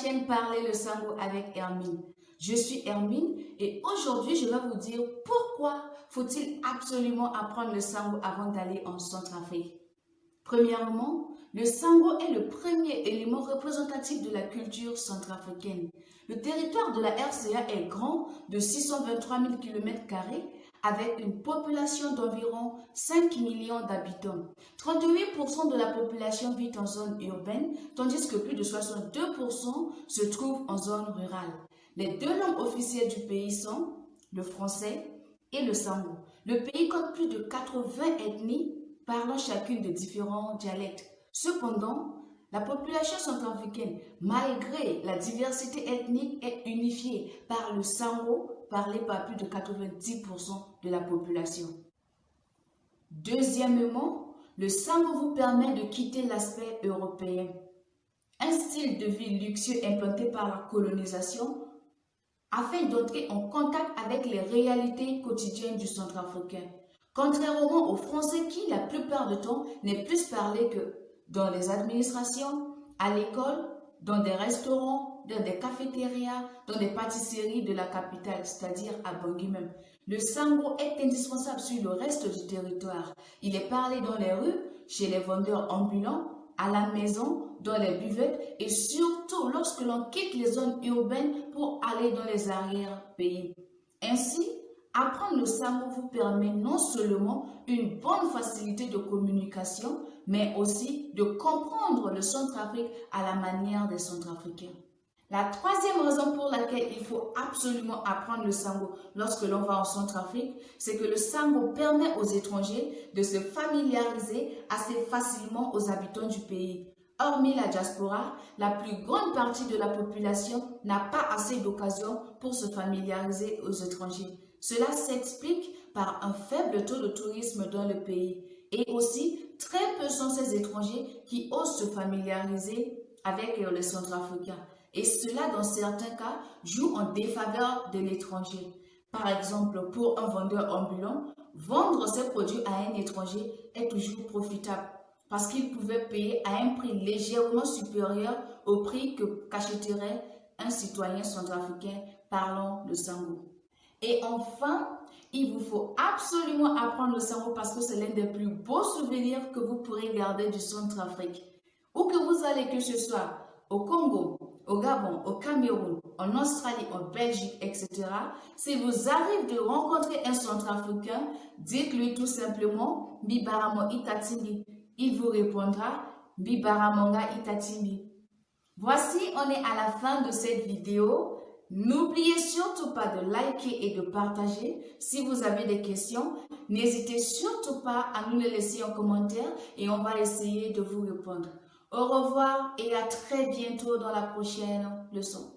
chaîne Parler le Sango avec Hermine. Je suis Hermine et aujourd'hui je vais vous dire pourquoi faut-il absolument apprendre le Sango avant d'aller en Centrafrique. Premièrement, le Sango est le premier élément représentatif de la culture centrafricaine. Le territoire de la RCA est grand de 623 000 km² avec une population d'environ 5 millions d'habitants. 38% de la population vit en zone urbaine, tandis que plus de 62% se trouvent en zone rurale. Les deux langues officielles du pays sont le français et le Sango. Le pays compte plus de 80 ethnies parlant chacune de différents dialectes. Cependant, la population centrafricaine, malgré la diversité ethnique, est unifiée par le Sango, parlé par plus de 90% de la population. Deuxièmement, le Sango vous permet de quitter l'aspect européen. Un style de vie luxueux implanté par la colonisation afin d'entrer en contact avec les réalités quotidiennes du Centrafricain. Contrairement au français qui, la plupart du temps, n'est plus parlé que dans les administrations, à l'école, dans des restaurants, dans des cafétérias, dans des pâtisseries de la capitale, c'est-à-dire à Bangui même. Le Sango est indispensable sur le reste du territoire. Il est parlé dans les rues, chez les vendeurs ambulants, à la maison, dans les buvettes et surtout lorsque l'on quitte les zones urbaines pour aller dans les arrière-pays. Ainsi, apprendre le Sango vous permet non seulement une bonne facilité de communication, mais aussi de comprendre le Centrafrique à la manière des Centrafricains. La troisième raison pour laquelle il faut absolument apprendre le Sango lorsque l'on va en Centrafrique, c'est que le Sango permet aux étrangers de se familiariser assez facilement aux habitants du pays. Hormis la diaspora, la plus grande partie de la population n'a pas assez d'occasions pour se familiariser aux étrangers. Cela s'explique par un faible taux de tourisme dans le pays et aussi très peu sont ces étrangers qui osent se familiariser avec les Centrafricains. Et cela, dans certains cas, joue en défaveur de l'étranger. Par exemple, pour un vendeur ambulant, vendre ses produits à un étranger est toujours profitable parce qu'il pouvait payer à un prix légèrement supérieur au prix qu'achèterait un citoyen centrafricain parlant le Sango. Et enfin, il vous faut absolument apprendre le Sango parce que c'est l'un des plus beaux souvenirs que vous pourrez garder du Centrafrique. Où que vous allez, que ce soit au Congo, au Gabon, au Cameroun, en Australie, en Belgique, etc. Si vous arrivez de rencontrer un Centrafricain, dites-lui tout simplement « Bibaramo Itatimbi ». Il vous répondra « Bibaramonga Itatimbi ». Voici, on est à la fin de cette vidéo. N'oubliez surtout pas de liker et de partager. Si vous avez des questions, n'hésitez surtout pas à nous les laisser en commentaire et on va essayer de vous répondre. Au revoir et à très bientôt dans la prochaine leçon.